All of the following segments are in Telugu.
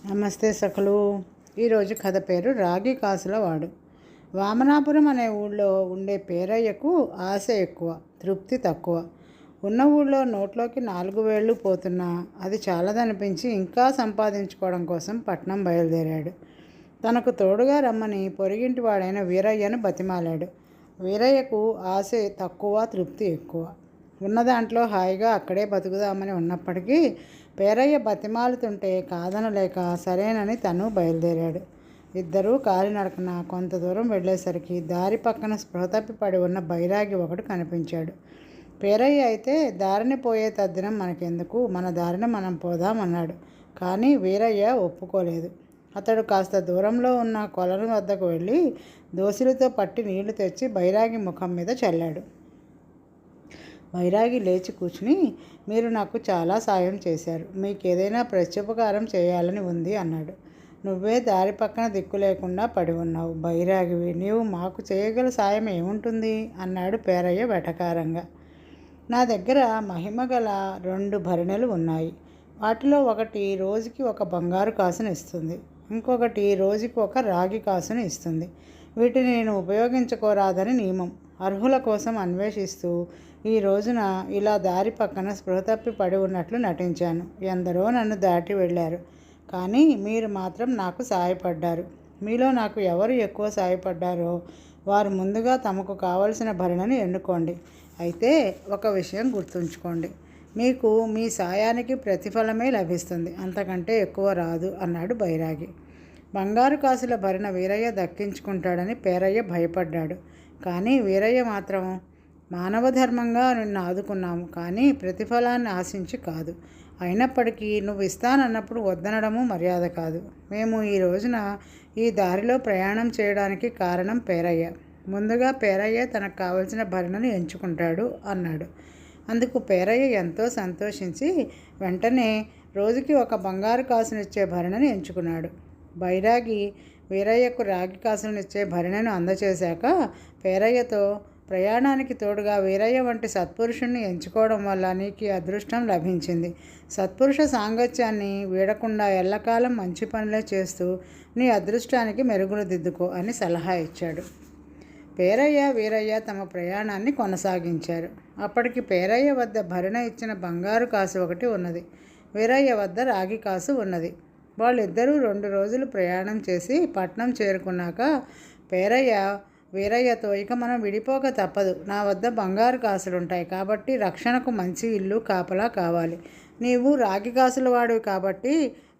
నమస్తే సకలు. ఈరోజు కథ పేరు రాగి కాసుల వాడు. వామనాపురం అనే ఊళ్ళో ఉండే పేరయ్యకు ఆశ ఎక్కువ, తృప్తి తక్కువ. ఉన్న ఊళ్ళో నోట్లోకి 4 వేళ్ళు పోతున్నా అది చాలదనిపించి ఇంకా సంపాదించుకోవడం కోసం పట్నం బయలుదేరాడు. తనకు తోడుగా రమ్మని పొరిగింటి వాడైన వీరయ్యను బతిమాలాడు. వీరయ్యకు ఆశ తక్కువ, తృప్తి ఎక్కువ. ఉన్న దాంట్లో హాయిగా అక్కడే బతుకుదామని ఉన్నప్పటికీ పేరయ్య బతిమాలుతుంటే కాదనలేక సరేనని తను బయలుదేరాడు. ఇద్దరూ కాలినడకన కొంత దూరం వెళ్ళేసరికి దారి పక్కన స్పృహ తప్పి పడి ఉన్న బైరాగి ఒకడు కనిపించాడు. పేరయ్య అయితే దారిని పోయే తద్దినం మనకెందుకు, మన దారిన మనం పోదామన్నాడు. కానీ వీరయ్య ఒప్పుకోలేదు. అతడు కాస్త దూరంలో ఉన్న కొలను వద్దకు వెళ్ళి దోసిలితో పట్టి నీళ్లు తెచ్చి బైరాగి ముఖం మీద చల్లాడు. బైరాగి లేచి కూర్చుని, మీరు నాకు చాలా సాయం చేశారు, మీకు ఏదైనా ప్రత్యుపకారం చేయాలని ఉంది అన్నాడు. నువ్వే దారి పక్కన దిక్కు లేకుండా పడి ఉన్నావు బైరాగివి, నీవు మాకు చేయగల సాయం ఏముంటుంది అన్నాడు పేరయ్య వెటకారంగా. నా దగ్గర మహిమగల 2 భరిణెలు ఉన్నాయి. వాటిలో ఒకటి రోజుకి 1 బంగారు కాసును ఇస్తుంది, ఇంకొకటి రోజుకి 1 రాగి కాసును ఇస్తుంది. వీటిని నేను ఉపయోగించుకోరాదని నియమం. అర్హుల కోసం అన్వేషిస్తూ ఈ రోజున ఇలా దారి పక్కన స్పృహ తప్పి పడి ఉన్నట్లు నటించాను. ఎందరో నన్ను దాటి వెళ్ళారు, కానీ మీరు మాత్రం నాకు సాయపడ్డారు. మీలో నాకు ఎవరు ఎక్కువ సాయపడ్డారో వారు ముందుగా తమకు కావలసిన భరణను ఎన్నుకోండి. అయితే ఒక విషయం గుర్తుంచుకోండి, మీకు మీ సాయానికి ప్రతిఫలమే లభిస్తుంది, అంతకంటే ఎక్కువ రాదు అన్నాడు బైరాగి. బంగారు కాసుల భరణ వీరయ్య దక్కించుకుంటాడని పేరయ్య భయపడ్డాడు. కానీ వీరయ్య మాత్రం, మానవ ధర్మంగా నిన్ను ఆదుకున్నాము, కానీ ప్రతిఫలాన్ని ఆశించి కాదు. అయినప్పటికీ నువ్వు ఇస్తానన్నప్పుడు వద్దనడము మర్యాద కాదు. మేము ఈ రోజున ఈ దారిలో ప్రయాణం చేయడానికి కారణం పేరయ్య. ముందుగా పేరయ్య తనకు కావలసిన భరణను ఎంచుకుంటాడు అన్నాడు. అందుకు పేరయ్య ఎంతో సంతోషించి వెంటనే రోజుకి 1 బంగారు కాసునిచ్చే భరణను ఎంచుకున్నాడు. బైరాగి వీరయ్యకు రాగి కాసులనిచ్చే భరణను అందచేశాక పేరయ్యతో, ప్రయాణానికి తోడుగా వీరయ్య వంటి సత్పురుషుణ్ణి ఎంచుకోవడం వల్ల నీకు అదృష్టం లభించింది. సత్పురుష సాంగత్యాన్ని వీడకుండా ఎల్లకాలం మంచి పనులే చేస్తూ నీ అదృష్టానికి మెరుగులు దిద్దుకో అని సలహా ఇచ్చాడు. పేరయ్య వీరయ్య తమ ప్రయాణాన్ని కొనసాగించారు. అప్పటికి పేరయ్య వద్ద భరణ ఇచ్చిన బంగారు కాసు ఒకటి ఉన్నది, వీరయ్య వద్ద రాగి కాసు ఉన్నది. వాళ్ళిద్దరూ 2 రోజులు ప్రయాణం చేసి పట్నం చేరుకున్నాక పేరయ్య వీరయ్యతో, ఇక మనం విడిపోక తప్పదు. నా వద్ద బంగారు కాసులుంటాయి కాబట్టి రక్షణకు మంచి ఇల్లు కాపలా కావాలి. నీవు రాగి కాసుల వాడివి కాబట్టి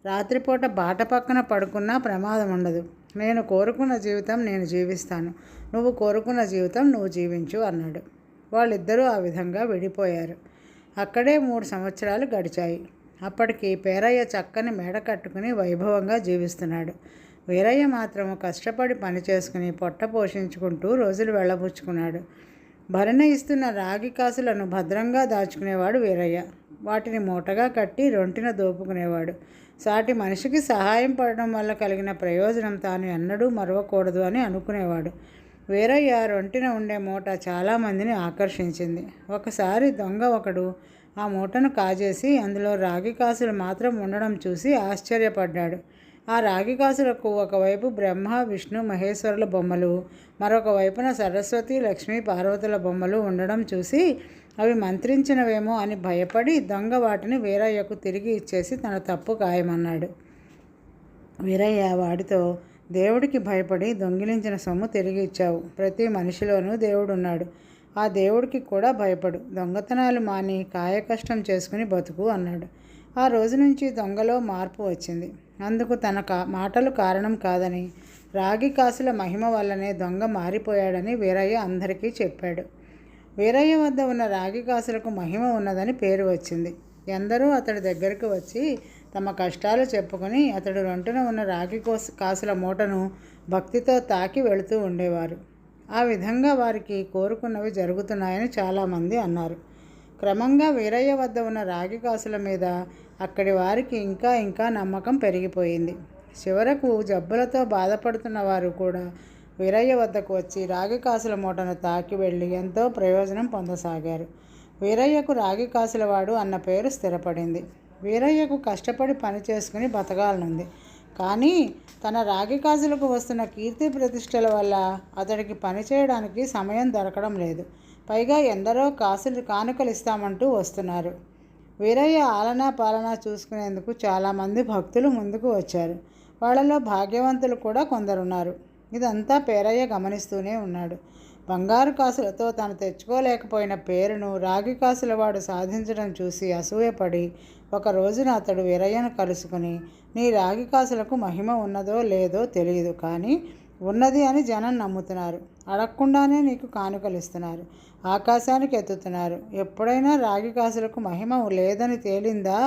రాత్రిపూట బాట పక్కన పడుకున్నా ప్రమాదం ఉండదు. నేను కోరుకున్న జీవితం నేను జీవిస్తాను, నువ్వు కోరుకున్న జీవితం నువ్వు జీవించు అన్నాడు. వాళ్ళిద్దరూ ఆ విధంగా విడిపోయారు. అక్కడే 3 సంవత్సరాలు గడిచాయి. అప్పటికి పేరయ్య చక్కని మేడ కట్టుకుని వైభవంగా జీవిస్తున్నాడు. వీరయ్య మాత్రం కష్టపడి పని చేసుకుని పొట్ట పోషించుకుంటూ రోజులు వెళ్ళబుచ్చుకున్నాడు. భరణ ఇస్తున్న రాగి కాసులను భద్రంగా దాచుకునేవాడు వీరయ్య. వాటిని మూటగా కట్టి రొంటిన దోపుకునేవాడు. సాటి మనిషికి సహాయం పడడం వల్ల కలిగిన ప్రయోజనం తాను ఎన్నడూ మరవకూడదు అని అనుకునేవాడు. వీరయ్య రొంటిన ఉండే మూట చాలామందిని ఆకర్షించింది. ఒకసారి దొంగ ఒకడు ఆ మూటను కాజేసి అందులో రాగి కాసులు మాత్రం ఉండడం చూసి ఆశ్చర్యపడ్డాడు. ఆ రాగి కాసులకు ఒకవైపు బ్రహ్మ, విష్ణు, మహేశ్వరుల బొమ్మలు, మరొక వైపున సరస్వతి, లక్ష్మీ, పార్వతుల బొమ్మలు ఉండడం చూసి అవి మంత్రించినవేమో అని భయపడి దొంగ వాటిని వీరయ్యకు తిరిగి ఇచ్చేసి తన తప్పు ఖాయమన్నాడు. వీరయ్య వాడితో, దేవుడికి భయపడి దొంగిలించిన సొమ్ము తిరిగి ఇచ్చావు. ప్రతి మనిషిలోనూ దేవుడున్నాడు, ఆ దేవుడికి కూడా భయపడు. దొంగతనాలు మాని కాయకష్టం చేసుకుని బతుకు అన్నాడు. ఆ రోజు నుంచి దొంగలో మార్పు వచ్చింది. అందుకు తన మాటలు కారణం కాదని, రాగి కాసుల మహిమ వల్లనే దొంగ మారిపోయాడని వీరయ్య అందరికీ చెప్పాడు. వీరయ్య వద్ద ఉన్న రాగి కాసులకు మహిమ ఉన్నదని పేరు వచ్చింది. ఎందరూ అతడి దగ్గరకు వచ్చి తమ కష్టాలు చెప్పుకొని అతడు రొంటున ఉన్న రాగి కాసుల మూటను భక్తితో తాకి వెళుతూ ఉండేవారు. ఆ విధంగా వారికి కోరుకున్నవి జరుగుతున్నాయని చాలామంది అన్నారు. క్రమంగా వీరయ్య వద్ద ఉన్న రాగి కాసుల మీద అక్కడి వారికి ఇంకా ఇంకా నమ్మకం పెరిగిపోయింది. చివరకు జబ్బులతో బాధపడుతున్న వారు కూడా వీరయ్య వద్దకు వచ్చి రాగి కాసుల మూటను తాకి వెళ్ళి ఎంతో ప్రయోజనం పొందసాగారు. వీరయ్యకు రాగి కాసులవాడు అన్న పేరు స్థిరపడింది. వీరయ్యకు కష్టపడి పని చేసుకుని బతకాలనుంది. కానీ తన రాగి కాసులకు వస్తున్న కీర్తి ప్రతిష్టల వల్ల అతడికి పనిచేయడానికి సమయం దొరకడం లేదు. పైగా ఎందరో కానుకలు ఇస్తామంటూ వస్తున్నారు. వీరయ్య ఆలనా పాలనా చూసుకునేందుకు చాలామంది భక్తులు ముందుకు వచ్చారు. వాళ్ళలో భాగ్యవంతులు కూడా కొందరున్నారు. ఇదంతా పేరయ్య గమనిస్తూనే ఉన్నాడు. బంగారు కాసులతో తను తెచ్చుకోలేకపోయిన పేరును రాగి కాసుల వాడు సాధించడం చూసి అసూయపడి ఒక రోజున అతడు వీరయ్యను కలుసుకుని, నీ రాగి కాసులకు మహిమ ఉన్నదో లేదో తెలియదు, కానీ ఉన్నది అని జనం నమ్ముతున్నారు. అడగకుండానే నీకు కానుకలు ఇస్తున్నారు, ఆకాశానికి ఎత్తుతున్నారు. ఎప్పుడైనా రాగి కాసులకు మహిమ లేదని తేలిందా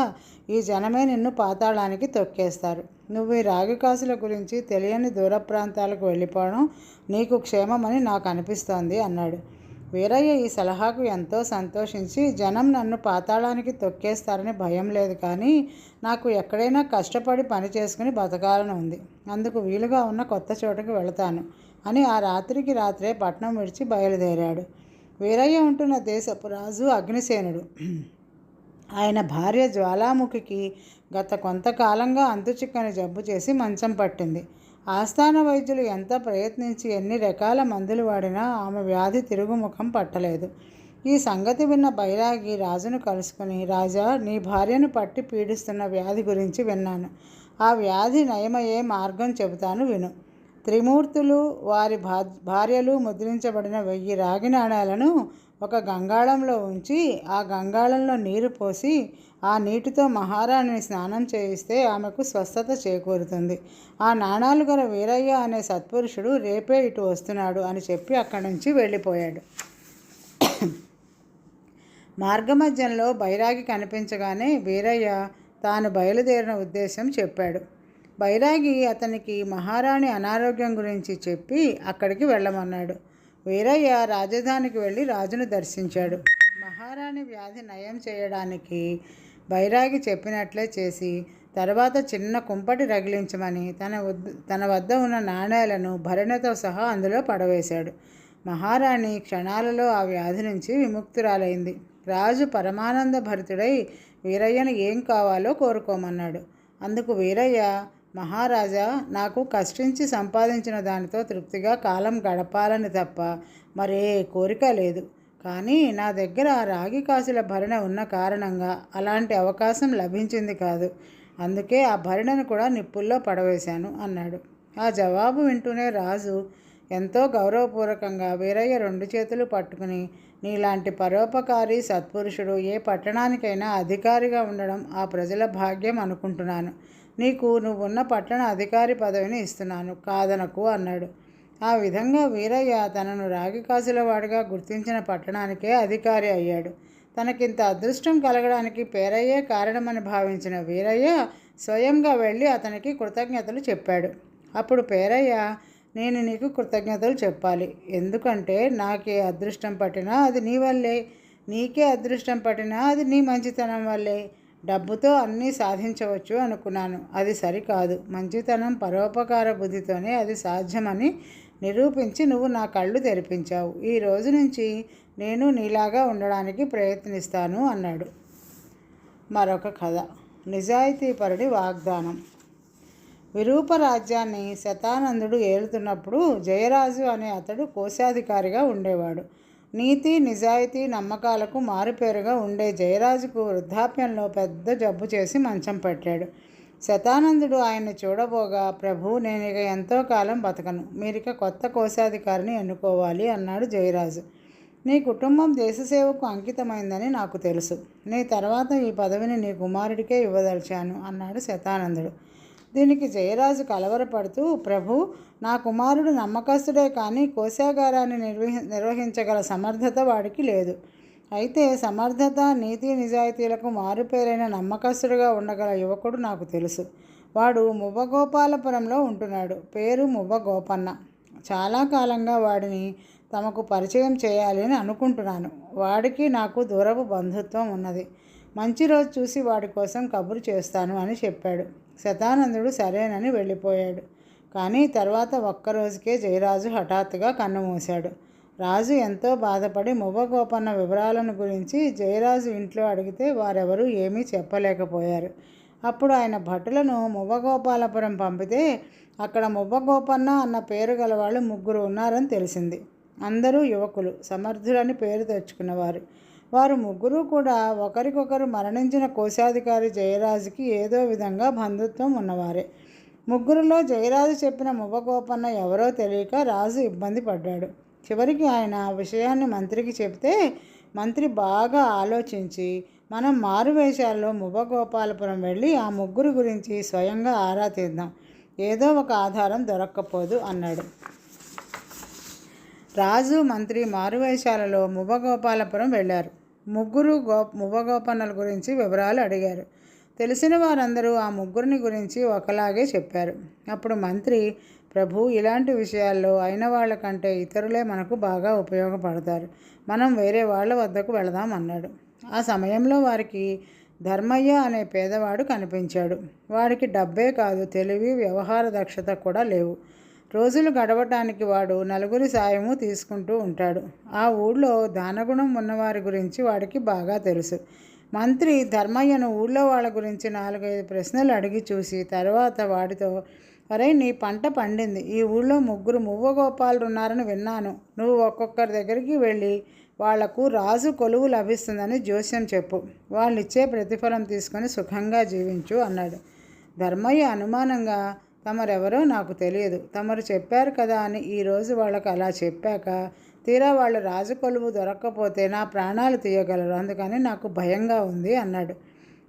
ఈ జనమే నిన్ను పాతాళానికి తొక్కేస్తారు. నువ్వు ఈ రాగి కాసుల గురించి తెలియని దూర ప్రాంతాలకు వెళ్ళిపోవడం నీకు క్షేమమని నాకు అనిపిస్తోంది అన్నాడు. వీరయ్య ఈ సలహాకు ఎంతో సంతోషించి, జనం నన్ను పాతాళానికి తొక్కేస్తారని భయం లేదు, కానీ నాకు ఎక్కడైనా కష్టపడి పని చేసుకుని బతకాలని ఉంది. అందుకు వీలుగా ఉన్న కొత్త చోటుకి వెళతాను అని ఆ రాత్రికి రాత్రే పట్నం విడిచి బయలుదేరాడు. వీరయ్య ఉంటున్న దేశపు రాజు అగ్నిసేనుడు. ఆయన భార్య జ్వాలాముఖికి గత కొంతకాలంగా అంతుచిక్కని జబ్బు చేసి మంచం పట్టింది. ఆస్థాన వైద్యులు ఎంత ప్రయత్నించి ఎన్ని రకాల మందులు వాడినా ఆమె వ్యాధి తిరుగుముఖం పట్టలేదు. ఈ సంగతి విన్న బైరాగి రాజును కలుసుకుని, రాజా, నీ భార్యను పట్టి పీడిస్తున్న వ్యాధి గురించి విన్నాను. ఆ వ్యాధి నయమయ్యే మార్గం చెబుతాను విను. త్రిమూర్తులు వారి భార్యలు ముద్రించబడిన 1000 రాగి నాణేలను ఒక గంగాళంలో ఉంచి ఆ గంగాళంలో నీరు పోసి ఆ నీటితో మహారాణిని స్నానం చేయిస్తే ఆమెకు స్వస్థత చేకూరుతుంది. ఆ నాణాలు గల వీరయ్య అనే సత్పురుషుడు రేపే ఇటు వస్తున్నాడు అని చెప్పి అక్కడి నుంచి వెళ్ళిపోయాడు. మార్గమధ్యంలో బైరాగి కనిపించగానే వీరయ్య తాను బయలుదేరిన ఉద్దేశం చెప్పాడు. బైరాగి అతనికి మహారాణి అనారోగ్యం గురించి చెప్పి అక్కడికి వెళ్ళమన్నాడు. వీరయ్య రాజధానికి వెళ్ళి రాజును దర్శించాడు. మహారాణి వ్యాధి నయం చేయడానికి బైరాగి చెప్పినట్లే చేసి తర్వాత చిన్న కుంపటి రగిలించమని తన వద్ద ఉన్న నాణేలను భరణతో సహా అందులో పడవేశాడు. మహారాణి క్షణాలలో ఆ వ్యాధి నుంచి విముక్తురాలైంది. రాజు పరమానంద భరితుడై వీరయ్యను ఏం కావాలో కోరుకోమన్నాడు. అందుకు వీరయ్య, మహారాజా, నాకు కష్టించి సంపాదించిన దానితో తృప్తిగా కాలం గడపాలని తప్ప మరే కోరిక లేదు. కానీ నా దగ్గర రాగి కాసుల భరణ ఉన్న కారణంగా అలాంటి అవకాశం లభించింది కాదు. అందుకే ఆ భరణను కూడా నిప్పుల్లో పడవేశాను అన్నాడు. ఆ జవాబు వింటూనే రాజు ఎంతో గౌరవపూర్వకంగా వీరయ్య 2 చేతులు పట్టుకుని, నీలాంటి పరోపకారి సత్పురుషుడు ఏ పట్టణానికైనా అధికారిగా ఉండడం ఆ ప్రజల భాగ్యం అనుకుంటున్నాను. నువ్వున్న పట్టణ అధికారి పదవిని ఇస్తున్నాను, కాదనకు అన్నాడు. ఆ విధంగా వీరయ్య తనను రాగి కాసుల వాడిగా గుర్తించిన పట్టణానికే అధికారి అయ్యాడు. తనకింత అదృష్టం కలగడానికి పేరయ్యే కారణమని భావించిన వీరయ్య స్వయంగా వెళ్ళి అతనికి కృతజ్ఞతలు చెప్పాడు. అప్పుడు పేరయ్య, నేను నీకు కృతజ్ఞతలు చెప్పాలి. ఎందుకంటే నాకే అదృష్టం పట్టినా అది నీ వల్లే, నీకే అదృష్టం పట్టినా అది నీ మంచితనం వల్లే. డబ్బుతో అన్నీ సాధించవచ్చు అనుకున్నాను, అది సరికాదు. మంచితనం, పరోపకార బుద్ధితోనే అది సాధ్యమని నిరూపించి నువ్వు నా కళ్ళు తెరిపించావు. ఈ రోజు నుంచి నేను నీలాగా ఉండడానికి ప్రయత్నిస్తాను అన్నాడు. మరొక కథ. నిజాయితీపరుడి వాగ్దానం. విరూప రాజ్యాన్ని శతానందుడు ఏలుతున్నప్పుడు జయరాజు అనే అతడు కోశాధికారిగా ఉండేవాడు. నీతి, నిజాయితీ, నమ్మకాలకు మారుపేరుగా ఉండే జయరాజుకు వృద్ధాప్యంలో పెద్ద జబ్బు చేసి మంచం పట్టాడు. శతానందుడు ఆయన్ని చూడబోగా, ప్రభు, నేనిక ఎంతో కాలం బతకను, మీరిక కొత్త కోశాధికారిని ఎన్నుకోవాలి అన్నాడు జయరాజు. నీ కుటుంబం దేశసేవకు అంకితమైందని నాకు తెలుసు. నీ తర్వాత ఈ పదవిని నీ కుమారుడికే ఇవ్వదలిచాను అన్నాడు శతానందుడు. దీనికి జయరాజు కలవరపడుతూ, ప్రభు, నా కుమారుడు నమ్మకస్తుడే, కానీ కోశాగారాన్ని నిర్వహించగల సమర్థత వాడికి లేదు. అయితే సమర్థత, నీతి, నిజాయితీలకు మారుపేరైన నమ్మకస్తుడుగా ఉండగల యువకుడు నాకు తెలుసు. వాడు మువ్వగోపాలపురంలో ఉంటున్నాడు. పేరు మువ్వ గోపన్న. చాలా కాలంగా వాడిని తమకు పరిచయం చేయాలి అని అనుకుంటున్నాను. వాడికి నాకు దూరపు బంధుత్వం ఉన్నది. మంచి రోజు చూసి వాడి కోసం కబురు చేస్తాను అని చెప్పాడు. శతానందుడు సరేనని వెళ్ళిపోయాడు. కానీ తర్వాత ఒక్కరోజుకే జయరాజు హఠాత్తుగా కన్నుమూశాడు. రాజు ఎంతో బాధపడి మువ్వగోపన్న వివరాలను గురించి జయరాజు ఇంట్లో అడిగితే వారెవరూ ఏమీ చెప్పలేకపోయారు. అప్పుడు ఆయన భటులను మువ్వగోపాలపురం పంపితే అక్కడ మువ్వగోపన్న అన్న పేరు గలవాళ్ళు 3 ఉన్నారని తెలిసింది. అందరూ యువకులు, సమర్థులని పేరు తెచ్చుకున్నవారు. వారు 3 కూడా ఒకరికొకరు మరణించిన కోశాధికారి జయరాజుకి ఏదో విధంగా బంధుత్వం ఉన్నవారే. 3లో జయరాజు చెప్పిన మువ్వగోపన్న ఎవరో తెలియక రాజు ఇబ్బంది పడ్డాడు. చివరికి ఆయన విషయాన్ని మంత్రికి చెబితే మంత్రి బాగా ఆలోచించి మనం మారువేషాల్లో మువ్వగోపాలపురం వెళ్ళి ఆ 3 గురించి స్వయంగా ఆరా తీద్దాం, ఏదో ఒక ఆధారం దొరక్కపోదు అన్నాడు. రాజు మంత్రి మారువేషాలలో మువ్వగోపాలపురం వెళ్ళారు. 3 మువ్వగోపన్నల గురించి వివరాలు అడిగారు. తెలిసిన వారందరూ ఆ 3 గురించి ఒకలాగే చెప్పారు. అప్పుడు మంత్రి, ప్రభు, ఇలాంటి విషయాల్లో అయిన వాళ్ళ కంటే ఇతరులే మనకు బాగా ఉపయోగపడతారు. మనం వేరే వాళ్ళ వద్దకు వెళదాం అన్నాడు. ఆ సమయంలో వారికి ధర్మయ్య అనే పేదవాడు కనిపించాడు. వాడికి డబ్బే కాదు, తెలివి, వ్యవహార దక్షత కూడా లేవు. రోజులు గడవటానికి వాడు నలుగురి సాయము తీసుకుంటూ ఉంటాడు. ఆ ఊళ్ళో దానగుణం ఉన్నవారి గురించి వాడికి బాగా తెలుసు. మంత్రి ధర్మయ్యను ఊళ్ళో వాళ్ళ గురించి 4-5 ప్రశ్నలు అడిగి చూసి తర్వాత వాడితో, అరే, నీ పంట పండింది. ఈ ఊళ్ళో 3 మువ్వగోపాలు ఉన్నారని విన్నాను. నువ్వు ఒక్కొక్కరి దగ్గరికి వెళ్ళి వాళ్లకు రాజు కొలువు లభిస్తుందని జోస్యం చెప్పు. వాళ్ళు ఇచ్చే ప్రతిఫలం తీసుకొని సుఖంగా జీవించు అన్నాడు. ధర్మయ్య అనుమానంగా, తమరెవరో నాకు తెలియదు, తమరు చెప్పారు కదా అని ఈరోజు వాళ్ళకు అలా చెప్పాక తీరా వాళ్ళు రాజు కొలువు దొరక్కపోతే నా ప్రాణాలు తీయగలరు, అందుకని నాకు భయంగా ఉంది అన్నాడు.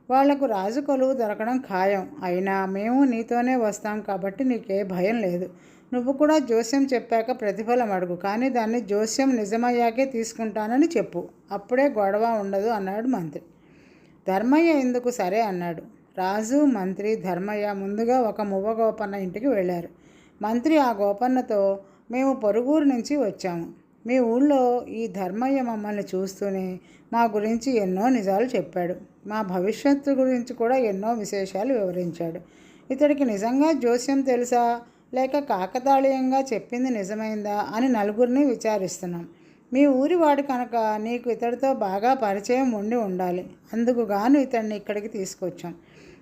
వాళ్లకు రాజు కొలువు దొరకడం ఖాయం, అయినా మేము నీతోనే వస్తాం కాబట్టి నీకే భయం లేదు. నువ్వు కూడా జోస్యం చెప్పాక ప్రతిఫలం అడుగు, కానీ దాన్ని జోస్యం నిజమయ్యాకే తీసుకుంటానని చెప్పు, అప్పుడే గొడవ ఉండదు అన్నాడు మంత్రి. ధర్మయ్య ఇందుకు సరే అన్నాడు. రాజు, మంత్రి, ధర్మయ్య ముందుగా ఒక మువ్వగోపన్న ఇంటికి వెళ్ళారు. మంత్రి ఆ గోపన్నతో, మేము పొరుగురు నుంచి వచ్చాము. మీ ఊళ్ళో ఈ ధర్మయ్య మమ్మల్ని చూస్తూనే మా గురించి ఎన్నో నిజాలు చెప్పాడు. మా భవిష్యత్తు గురించి కూడా ఎన్నో విశేషాలు వివరించాడు. ఇతడికి నిజంగా జోస్యం తెలుసా లేక కాకతాళీయంగా చెప్పింది నిజమైందా అని నలుగురిని విచారిస్తున్నాం. మీ ఊరి వాడు కనుక నీకు ఇతడితో బాగా పరిచయం ఉండి ఉండాలి. అందుకు గాను ఇతడిని ఇక్కడికి తీసుకొచ్చాం.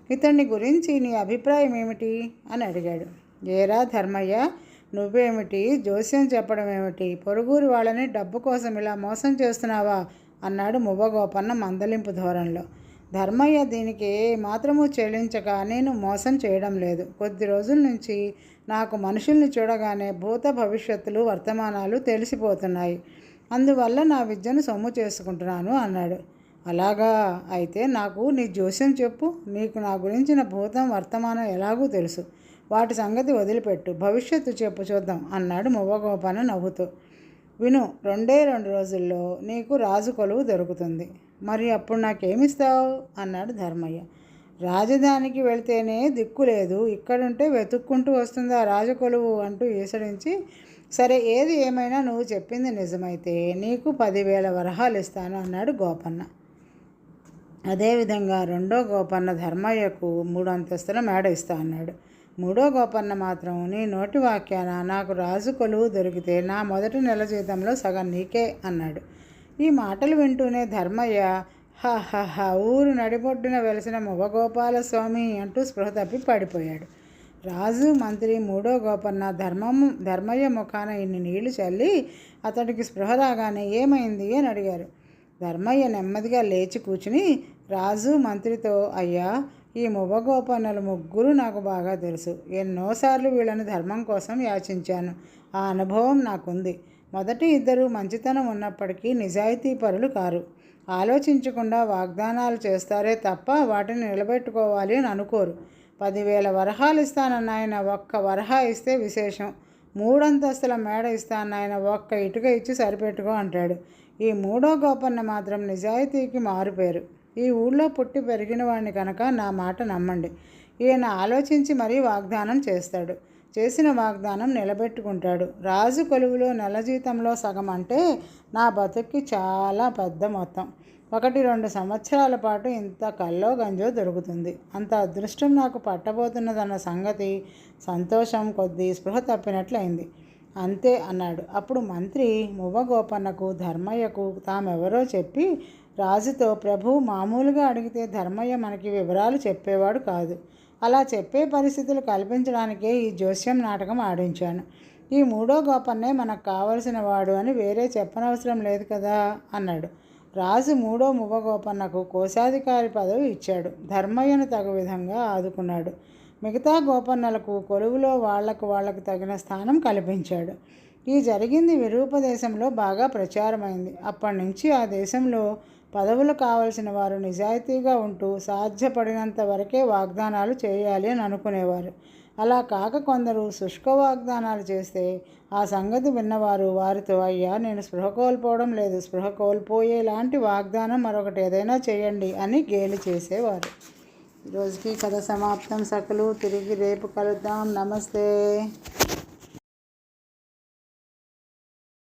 ఇతడిని గురించి నీ అభిప్రాయం ఏమిటి అని అడిగాడు. ఏరా ధర్మయ్య, నువ్వేమిటి, జోస్యం చెప్పడం ఏమిటి, పొరుగురి వాళ్ళని డబ్బు కోసం ఇలా మోసం చేస్తున్నావా అన్నాడు మువ్వగోపన్న మందలింపు ధోరణిలో. ధర్మయ్య దీనికి మాత్రము చెల్లించక, నేను మోసం చేయడం లేదు. కొద్ది రోజుల నుంచి నాకు మనుషుల్ని చూడగానే భూత భవిష్యత్తులు వర్తమానాలు తెలిసిపోతున్నాయి. అందువల్ల నా విద్యను సొమ్ము చేసుకుంటున్నాను అన్నాడు. అలాగా, అయితే నాకు నీ జోస్యం చెప్పు. నీకు నా గురించిన భూతం వర్తమానం ఎలాగూ తెలుసు. వాటి సంగతి వదిలిపెట్టు, భవిష్యత్తు చెప్పు చూద్దాం అన్నాడు మువ్వగోపన్న నవ్వుతూ. విను, 2 రోజుల్లో నీకు రాజు కొలువు దొరుకుతుంది. మరి అప్పుడు నాకేమిస్తావు అన్నాడు ధర్మయ్య. రాజధానికి వెళితేనే దిక్కు లేదు, ఇక్కడుంటే వెతుక్కుంటూ వస్తుందా రాజకొలువు అంటూ ఈసడించి, సరే, ఏది ఏమైనా నువ్వు చెప్పింది నిజమైతే నీకు 10,000 వరహాలు ఇస్తాను అన్నాడు గోపన్న. అదేవిధంగా 2వ గోపన్న ధర్మయ్యకు 3 అంతస్తుల మేడ ఇస్తా అన్నాడు. 3వ గోపన్న మాత్రం, నీ నోటి వాక్యాన నాకు రాజు కొలువు దొరికితే నా మొదటి నెల జీతంలో సగం నీకే అన్నాడు. ఈ మాటలు వింటూనే ధర్మయ్య హ ఊరు నడిబొడ్డున వెలిసిన మువ్వగోపాలస్వామి అంటూ స్పృహ తప్పి పడిపోయాడు. రాజు, మంత్రి, 3వ గోపన్న ధర్మయ్య ముఖాన ఇన్ని నీళ్లు చల్లి అతడికి స్పృహ రాగానే ఏమైంది అని అడిగారు. ధర్మయ్య నెమ్మదిగా లేచి కూర్చుని రాజు, మంత్రితో, అయ్యా, ఈ మువ్వగోపన్నలు 3 నాకు బాగా తెలుసు. ఎన్నోసార్లు వీళ్ళని ధర్మం కోసం యాచించాను. ఆ అనుభవం నాకుంది. మొదటి 2 మంచితనం ఉన్నప్పటికీ నిజాయితీ పరులు కారు. ఆలోచించకుండా వాగ్దానాలు చేస్తారే తప్ప వాటిని నిలబెట్టుకోవాలి అని అనుకోరు. 10,000 వరహాలు ఇస్తానన్నాయన, ఒక్క వరహా ఇస్తే విశేషం. 3 అంతస్తుల మేడ ఇస్తానన్నాయన, ఒక్క ఇటుక ఇచ్చి సరిపెట్టుకో అంటాడు. ఈ 3వ గోపన్న మాత్రం నిజాయితీకి మారుపేరు. ఈ ఊళ్ళో పుట్టి పెరిగిన వాడిని కనుక నా మాట నమ్మండి. ఈయన ఆలోచించి మరీ వాగ్దానం చేస్తాడు. చేసిన వాగ్దానం నిలబెట్టుకుంటాడు. రాజు కొలువులో నెల జీతంలో సగం అంటే నా బతుక్కి చాలా పెద్ద మొత్తం. 1-2 సంవత్సరాల పాటు ఇంత కల్లో గంజో దొరుకుతుంది. అంత అదృష్టం నాకు పట్టబోతున్నదన్న సంగతి సంతోషం కొద్దీ స్పృహ తప్పినట్లయింది. అంతే అన్నాడు. అప్పుడు మంత్రి మువ్వగోపన్నకు, ధర్మయ్యకు తామెవరో చెప్పి రాజుతో, ప్రభు మామూలుగా అడిగితే ధర్మయ్య మనకి వివరాలు చెప్పేవాడు కాదు. అలా చెప్పే పరిస్థితులు కల్పించడానికే ఈ జోస్యం నాటకం ఆడించాను. ఈ మూడో గోపన్నే మనకు కావలసిన వాడు అని వేరే చెప్పనవసరం లేదు కదా అన్నాడు. రాజు మూడో మువ్వగోపన్నకు కోశాధికారి పదవి ఇచ్చాడు. ధర్మయ్యను తగు విధంగా ఆదుకున్నాడు. మిగతా గోపన్నలకు కొలువులో వాళ్లకు తగిన స్థానం కల్పించాడు. ఈ జరిగింది విరూప దేశంలో బాగా ప్రచారమైంది. అప్పటి నుంచి ఆ దేశంలో పదవులు కావలసిన వారు నిజాయితీగా ఉంటూ సాధ్యపడినంత వరకే వాగ్దానాలు చేయాలి అని అనుకునేవారు. అలా కాక కొందరు శుష్క వాగ్దానాలు చేస్తే ఆ సంగతి విన్నవారు వారితో, అయ్యా నేను స్పృహ కోల్పోవడం లేదు, స్పృహ కోల్పోయేలాంటి వాగ్దానం మరొకటి ఏదైనా చేయండి అని గేలి చేసేవారు. ఈరోజుకి కథ సమాప్తం సకలు. తిరిగి రేపు కలుద్దాం. నమస్తే.